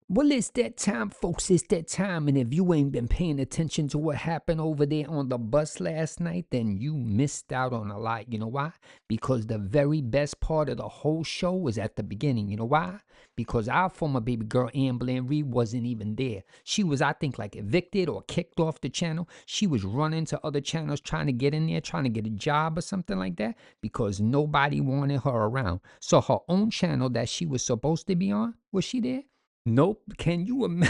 Well, it's that time, folks. It's that time. And if you ain't been paying attention to what happened over there on the bus last night, then you missed out on a lot. You know why? Because the very best part of the whole show was at the beginning. You know why? Because our former baby girl, Amberlynn Reid, wasn't even there. She was, I think, like evicted or kicked off the channel. She was running to other channels trying to get in there, trying to get a job or something like that because nobody wanted her around. So her own channel that she was supposed to be on, was she there? Nope. Can you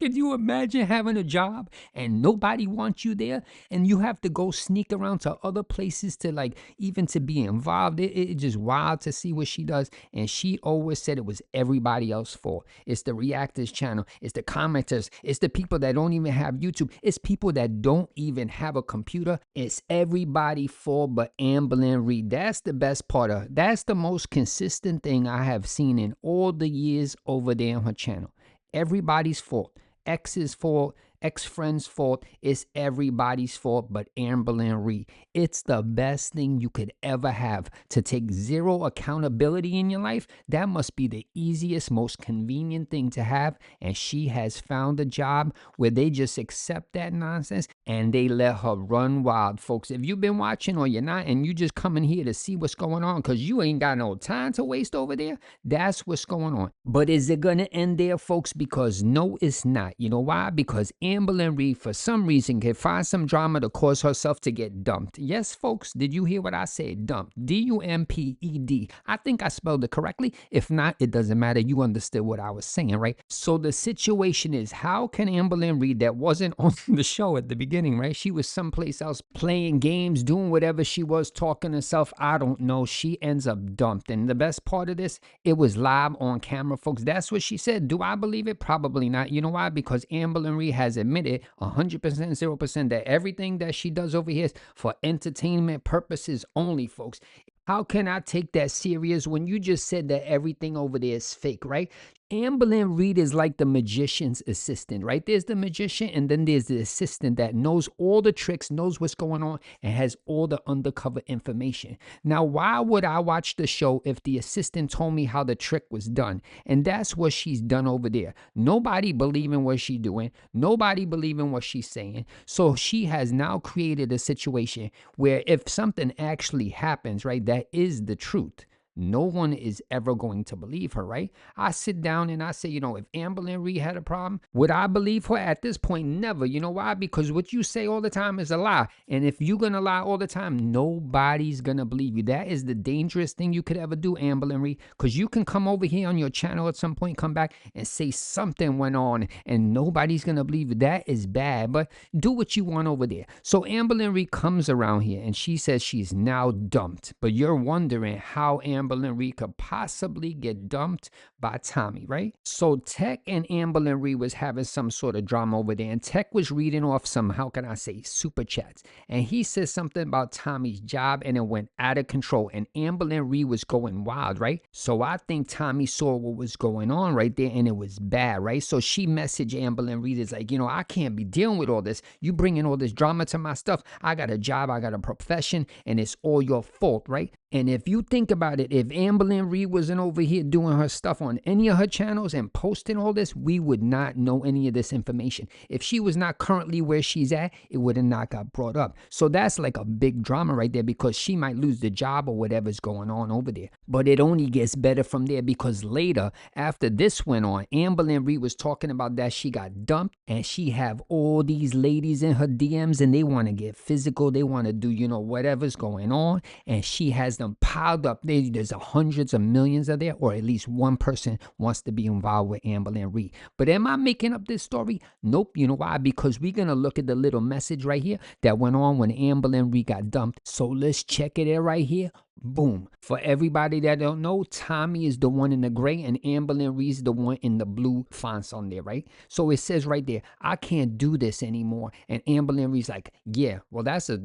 can you imagine having a job and nobody wants you there and you have to go sneak around to other places to like even to be involved? It's just wild to see what she does. And she always said it was everybody else's fault. It's the reactors channel. It's the commenters. It's the people that don't even have YouTube. It's people that don't even have a computer. It's everybody fault but Amberlynn Reid. That's the best part of. That's the most consistent thing I have seen in all the years over there on her channel. Everybody's fault. Ex's fault, ex-friend's fault. It's everybody's fault but Amberlynn Reid. It's the best thing you could ever have. To take zero accountability in your life, that must be the easiest, most convenient thing to have. And she has found a job where they just accept that nonsense and they let her run wild. Folks, if you've been watching or you're not and you just coming here to see what's going on because you ain't got no time to waste over there, that's what's going on. But is it going to end there, folks? Because no, it's not. You know why? Because Amberlynn Reid, for some reason, can find some drama to cause herself to get dumped. Yes, folks, did you hear what I said? Dumped. D-U-M-P-E-D. I think I spelled it correctly. If not, it doesn't matter. You understood what I was saying, right? So the situation is, how can Amberlynn Reid, that wasn't on the show at the beginning, right? She was someplace else playing games, doing whatever she was, talking herself. I don't know. She ends up dumped. And the best part of this, it was live on camera, folks. That's what she said. Do I believe it? Probably not. You know why? Because Amberlynn Reid has admitted 100%, 0% that everything that she does over here is for entertainment purposes only, folks. How can I take that serious when you just said that everything over there is fake, right? Amberlynn Reid is like the magician's assistant, right? There's the magician and then there's the assistant that knows all the tricks, knows what's going on, and has all the undercover information. Now, why would I watch the show if the assistant told me how the trick was done? And that's what she's done over there. Nobody believing what she's doing. Nobody believing what she's saying. So she has now created a situation where if something actually happens, right, that is the truth. No one is ever going to believe her, right? I sit down and I say, if Amberlynn Reid had a problem, would I believe her? At this point, never. You know why? Because what you say all the time is a lie. And if you're going to lie all the time, nobody's going to believe you. That is the dangerous thing you could ever do, Amberlynn Reid, because you can come over here on your channel at some point, come back and say something went on and nobody's going to believe you. That is bad, but do what you want over there. So Amberlynn Reid comes around here and she says she's now dumped, but you're wondering how Amberlynn Reid could possibly get dumped by Tommy, right? So Tech and Amberlynn Reid was having some sort of drama over there, and Tech was reading off some, how can I say, super chats. And he said something about Tommy's job and it went out of control. And Amberlynn Reid was going wild, right? So I think Tommy saw what was going on right there and it was bad, right? So she messaged Amberlynn Reid, is like, I can't be dealing with all this. You bringing all this drama to my stuff. I got a job, I got a profession, and it's all your fault, right? And if you think about it, if Amberlynn Reid wasn't over here doing her stuff on any of her channels and posting all this, we would not know any of this information. If she was not currently where she's at, it would have not got brought up. So that's like a big drama right there, because she might lose the job or whatever's going on over there. But it only gets better from there, because later, after this went on, Amberlynn Reid was talking about that she got dumped and she have all these ladies in her DMs and they want to get physical. They want to do, whatever's going on. And she has them piled up. There's hundreds of millions of there, or at least one person wants to be involved with Amberlynn Reid. But am I making up this story? Nope. You know why? Because we're going to look at the little message right here that went on when Amberlynn Reid got dumped. So let's check it out right here. Boom. For everybody that don't know, Tommy is the one in the gray and Amberlynn Reid is the one in the blue fonts on there, right? So it says right there, I can't do this anymore. And Amberlynn Reid's like, yeah, well, that's a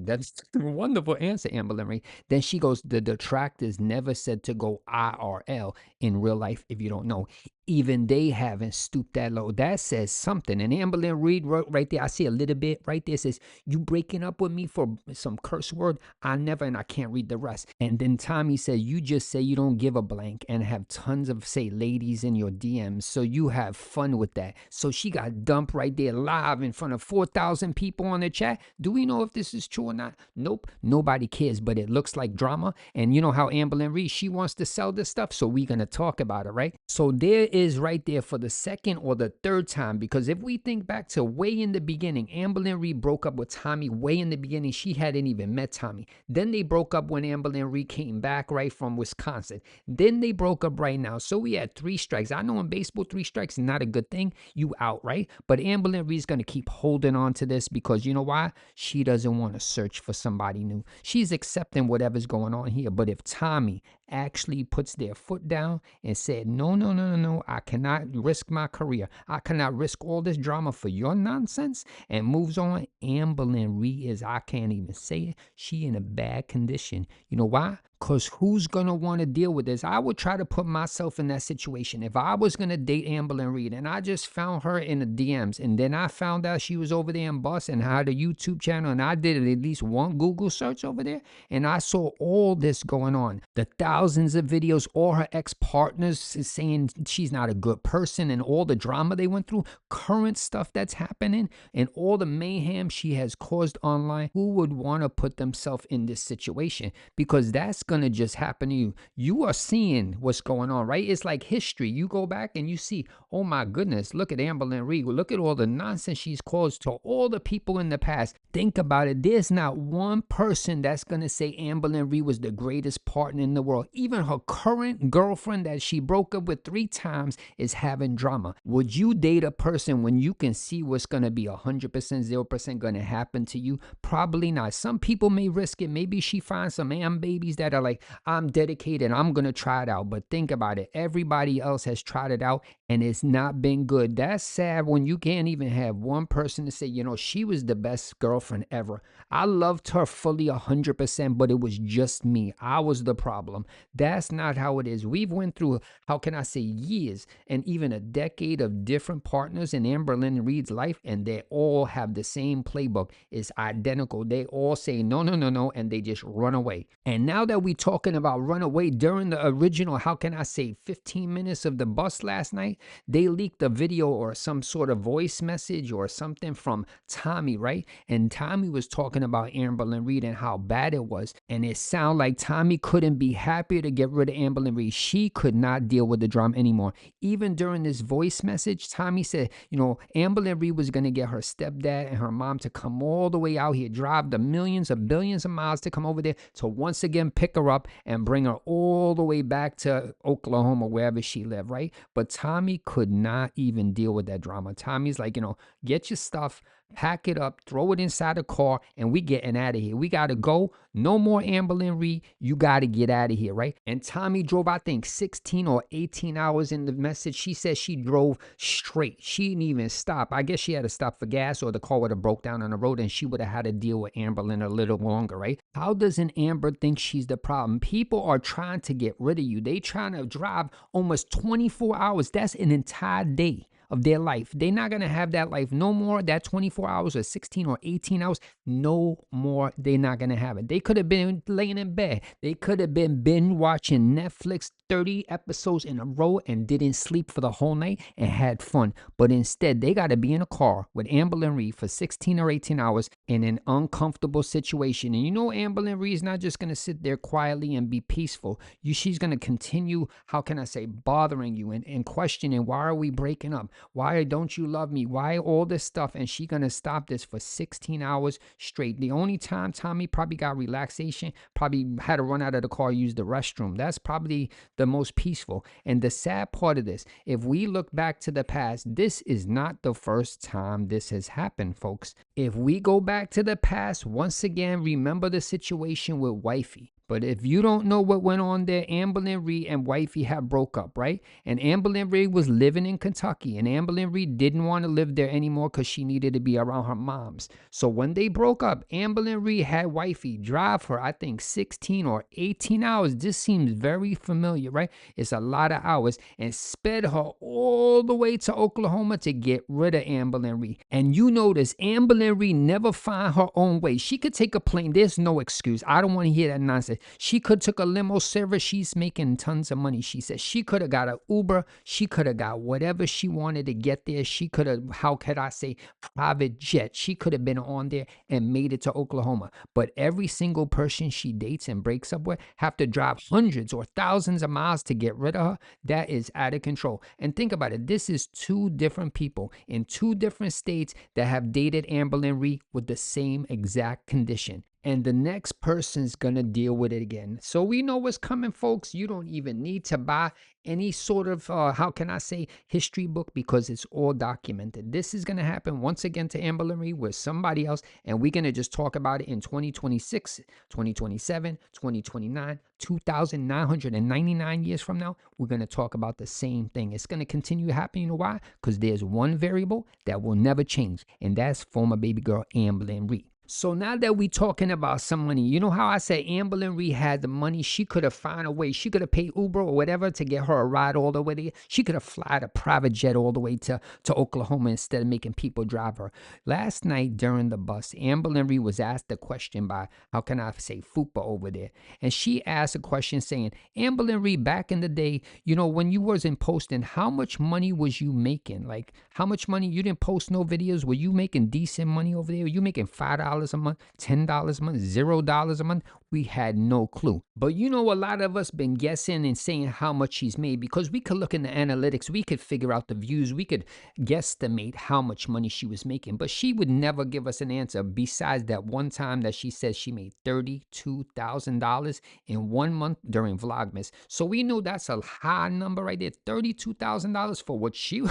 wonderful answer, Amberlynn Reid. Then she goes, the detractors never said to go IRL in real life, if you don't know. even they haven't stooped that low. That says something. And Amberlynn Reid wrote right there, I see a little bit right there, says, you breaking up with me for some curse word? I never, and I can't read the rest. And then Tommy said, you just say you don't give a blank and have tons of, say, ladies in your DMs. So you have fun with that. So she got dumped right there live in front of 4,000 people on the chat. Do we know if this is true or not? Nope. Nobody cares, but it looks like drama. And you know how Amberlynn Reid, she wants to sell this stuff. So we're going to talk about it, right? So there is right there for the second or the third time, because if we think back to way in the beginning, Amberlynn Reid broke up with Tommy way in the beginning. She hadn't even met Tommy. Then they broke up when Amberlynn Reid came back right from Wisconsin. Then they broke up right now. So we had 3 strikes. I know in baseball, 3 strikes is not a good thing. You out, right? But Amberlynn Reid's going to keep holding on to this because you know why? She doesn't want to search for somebody new. She's accepting whatever's going on here. But if Tommy actually puts their foot down and said, no, I cannot risk my career. I cannot risk all this drama for your nonsense, and moves on, Amberlynn Reid is, I can't even say it, she in a bad condition. You know why? Because who's going to want to deal with this? I would try to put myself in that situation. If I was going to date Amberlynn Reid and I just found her in the DMs and then I found out she was over there in Bus and had a YouTube channel and I did at least one Google search over there and I saw all this going on. The thousands of videos, all her ex-partners saying she's not a good person and all the drama they went through, current stuff that's happening and all the mayhem she has caused online. Who would want to put themselves in this situation? Because that's going to just happen to you. You are seeing what's going on, right? It's like history. You go back and you see, oh my goodness, look at Amberlynn Reid. Look at all the nonsense she's caused to all the people in the past. Think about it. There's not one person that's going to say Amberlynn Reid was the greatest partner in the world. Even her current girlfriend that she broke up with 3 times is having drama. Would you date a person when you can see what's going to be 100%, 0% going to happen to you? Probably not. Some people may risk it. Maybe she finds some babies that are like, I'm dedicated, I'm going to try it out. But think about it. Everybody else has tried it out and it's not been good. That's sad when you can't even have one person to say, you know, she was the best girlfriend ever. I loved her fully 100%, but it was just me. I was the problem. That's not how it is. We've went through, how can I say, years and even a decade of different partners in Amberlynn Reid's life, and they all have the same playbook. It's identical. They all say no, and they just run away. And now that we're talking about run away, during the original, how can I say, 15 minutes of the bus last night, they leaked a video or some sort of voice message or something from Tommy, right? And Tommy was talking about Amberlynn Reid and how bad it was. And it sounded like Tommy couldn't be happier to get rid of Amberlynn Reid. She could not deal with the drama anymore. Even during this voice message, Tommy said, you know, Amberlynn Reid was going to get her stepdad and her mom to come all the way out here, drive the millions or billions of miles to come over there to once again pick her up and bring her all the way back to Oklahoma, wherever she lived, right? But Tommy could not even deal with that drama. Tommy's like, you know, get your stuff, pack it up, throw it inside the car, and we getting out of here. We got to go. No more Amberlynn Reid. You got to get out of here, right? And Tommy drove, I think, 16 or 18 hours in the message. She said she drove straight. She didn't even stop. I guess she had to stop for gas or the car would have broke down on the road and she would have had to deal with Amberlynn a little longer, right? How doesn't Amber think she's the problem? People are trying to get rid of you. They trying to drive almost 24 hours. That's an entire day of their life. They're not going to have that life no more. That 24 hours or 16 or 18 hours, no more. They're not going to have it. They could have been laying in bed. They could have been binge watching Netflix 30 episodes in a row and didn't sleep for the whole night and had fun. But instead, they got to be in a car with Amberlynn Reid for 16 or 18 hours in an uncomfortable situation. And you know, Amberlynn Reid's not just going to sit there quietly and be peaceful. She's going to continue, how can I say, bothering you and questioning, why are we breaking up? Why don't you love me? Why all this stuff? And she's going to stop this for 16 hours straight. The only time Tommy probably got relaxation, probably had to run out of the car, use the restroom. That's probably the most peaceful. And the sad part of this, if we look back to the past, this is not the first time this has happened, folks. If we go back to the past, once again, remember the situation with Wifey. But if you don't know what went on there, Amberlynn Reid and wifey had broke up, right? And Amberlynn Reid was living in Kentucky, and Amberlynn Reid didn't want to live there anymore because she needed to be around her moms. So when they broke up, Amberlynn Reid had wifey drive her, I think 16 or 18 hours. This seems very familiar, right? It's a lot of hours, and sped her all the way to Oklahoma to get rid of Amberlynn Reid. And you notice Amberlynn Reid never find her own way. She could take a plane. There's no excuse. I don't want to hear that nonsense. She could took a limo service. She's making tons of money. She said she could have got an Uber. She could have got whatever she wanted to get there. She could have, how could I say, private jet. She could have been on there and made it to Oklahoma. But every single person she dates and breaks up with have to drive hundreds or thousands of miles to get rid of her. That is out of control. And think about it. This is two different people in two different states that have dated Amberlynn Reid with the same exact condition. And the next person's gonna deal with it again. So we know what's coming, folks. You don't even need to buy any sort of, how can I say, history book, because it's all documented. This is gonna happen once again to Amberlynn Reid with somebody else, and we're gonna just talk about it in 2026, 2027, 2029, 2,999 years from now. We're gonna talk about the same thing. It's gonna continue happening. You know why? Because there's one variable that will never change, and that's former baby girl Amberlynn Reid. So now that we talking about some money, you know how I said Amberlynn Reid had the money? She could have found a way. She could have paid Uber or whatever to get her a ride all the way there. She could have flied a private jet all the way to Oklahoma instead of making people drive her. Last night during the bus, Amberlynn Reid was asked a question by, how can I say, Fupa over there. And she asked a question saying, Amberlynn Reid, back in the day, you know, when you wasn't posting, how much money was you making? Like, how much money? You didn't post no videos. Were you making decent money over there? Were you making $5 a month, $10 a month, $0 a month? We had no clue. But you know, a lot of us been guessing and saying how much she's made, because we could look in the analytics, we could figure out the views, we could guesstimate how much money she was making. But she would never give us an answer besides that one time that she said she made $32,000 in 1 month during Vlogmas. So we know that's a high number right there. $32,000 for what she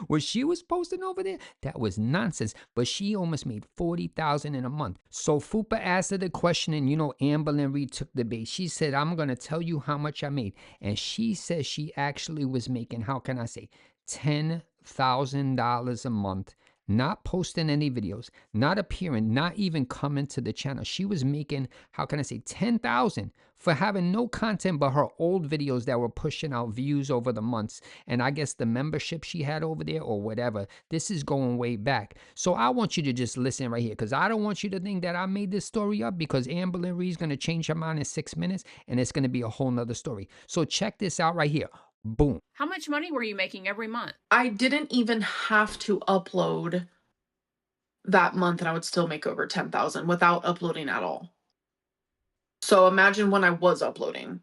what she was posting over there. That was nonsense. But she almost made $40,000 in a month. So Fupa asked her the question, and you know, Amberlynn Reid took the bait. She said, I'm gonna tell you how much I made. And she says she actually was making, how can I say, $10,000 a month, not posting any videos, not appearing, not even coming to the channel. She was making, how can I say, $10,000 for having no content but her old videos that were pushing out views over the months. And I guess the membership she had over there or whatever. This is going way back. So I want you to just listen right here, because I don't want you to think that I made this story up, because Amberlynn Reid's going to change her mind in 6 minutes and it's going to be a whole nother story. So check this out right here. Boom. How much money were you making every month? I didn't even have to upload that month and I would still make over 10,000 without uploading at all. So imagine when I was uploading.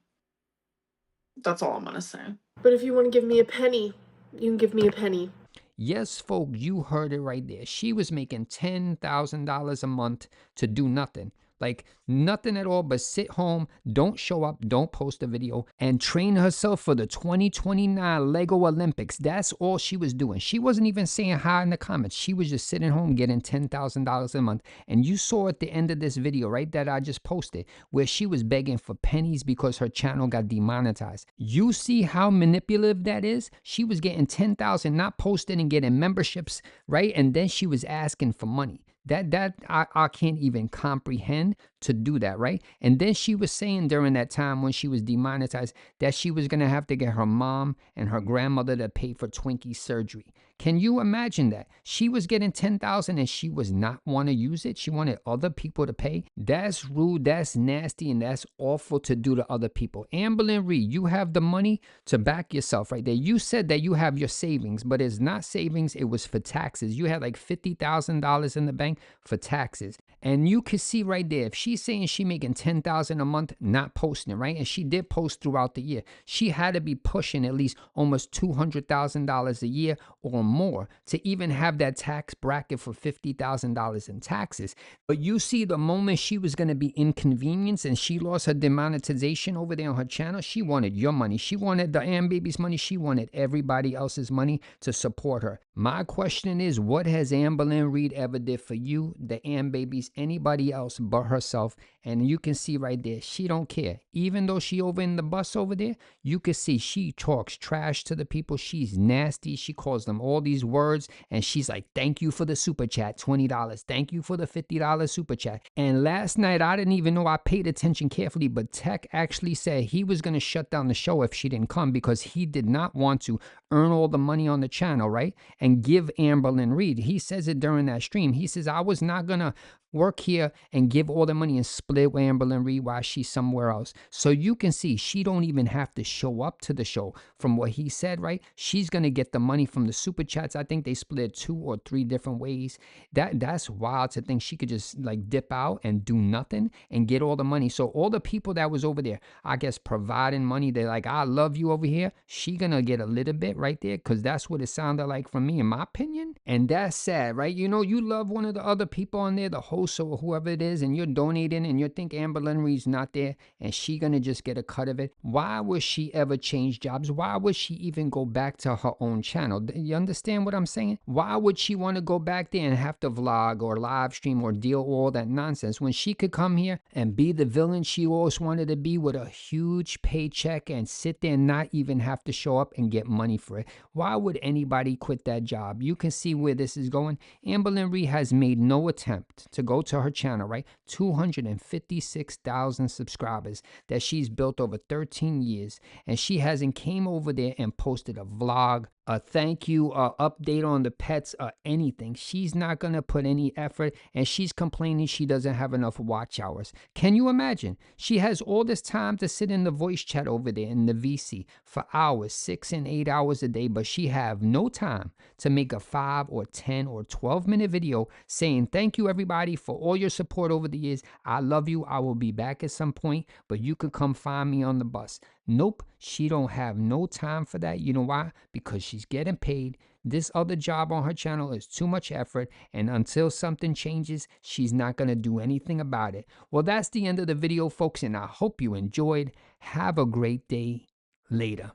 That's all I'm gonna say. But if you want to give me a penny, you can give me a penny. Yes, folks, you heard it right there. She was making $10,000 a month to do nothing. Like nothing at all but sit home, don't show up, don't post a video, and train herself for the 2029 Lego Olympics. That's all she was doing. She wasn't even saying hi in the comments. She was just sitting home getting $10,000 a month. And you saw at the end of this video, right, that I just posted, where she was begging for pennies because her channel got demonetized. You see how manipulative that is? She was getting $10,000, not posting and getting memberships, right? And then she was asking for money. That I can't even comprehend to do that, right? And then she was saying during that time when she was demonetized that she was going to have to get her mom and her grandmother to pay for Twinkie's surgery. Can you imagine that? She was getting $10,000 and she was not want to use it. She wanted other people to pay. That's rude, that's nasty, and that's awful to do to other people. Amberlynn Reid, you have the money to back yourself right there. You said that you have your savings, but it's not savings. It was for taxes. You had like $50,000 in the bank for taxes. And you can see right there, if she's saying she making $10,000 a month, not posting it, right? And she did post throughout the year. She had to be pushing at least almost $200,000 a year or more to even have that tax bracket for $50,000 in taxes. But you see, the moment she was going to be inconvenienced and she lost her demonetization over there on her channel, she wanted your money. She wanted the Am Baby's money. She wanted everybody else's money to support her. My question is, what has Amberlynn Reid ever did for you, the Am Babies, anybody else but herself? herself, and you can see right there, she don't care. Even though she over in the bus over there, you can see she talks trash to the people. She's nasty. She calls them all these words, and she's like, thank you for the super chat, $20. Thank you for the $50 super chat. And last night, I didn't even know, I paid attention carefully, but Tech actually said he was going to shut down the show if she didn't come, because he did not want to earn all the money on the channel, right? And give Amberlynn Reid. He says it during that stream. He says, I was not going to work here and give all the money and split with Amberlynn Reid while she's somewhere else. So you can see she don't even have to show up to the show. From what he said, right? She's going to get the money from the super chats. I think they split 2 or 3 different ways. That's wild to think she could just like dip out and do nothing and get all the money. So all the people that was over there, I guess, providing money, they're like, I love you over here. She gonna get a little bit right there, because that's what it sounded like from me, in my opinion. And that's sad, right? You know, you love one of the other people on there, the host or whoever it is, and you're donating and you think Amberlynn Reid's not there and she gonna just get a cut of it. Why would she ever change jobs? Why would she even go back to her own channel? You understand what I'm saying? Why would she want to go back there and have to vlog or live stream or deal with all that nonsense when she could come here and be the villain she always wanted to be, with a huge paycheck, and sit there and not even have to show up and get money for it? Why would anybody quit that job? You can see where this is going. Amberlynn Reid has made no attempt to go to her channel, right? 256,000 subscribers that she's built over 13 years, and she hasn't came over there and posted a vlog, a thank you, a update on the pets, or anything. She's not gonna put any effort, and she's complaining she doesn't have enough watch hours. Can you imagine? She has all this time to sit in the voice chat over there in the VC for hours, 6 and 8 hours a day, but she have no time to make a 5 or 10 or 12-minute video saying thank you everybody for all your support over the years. I love you. I will be back at some point, but you can come find me on the bus. Nope, she don't have no time for that. You know why? Because she's getting paid. This other job on her channel is too much effort, and until something changes, she's not going to do anything about it. Well, that's the end of the video, folks, and I hope you enjoyed. Have a great day. Later.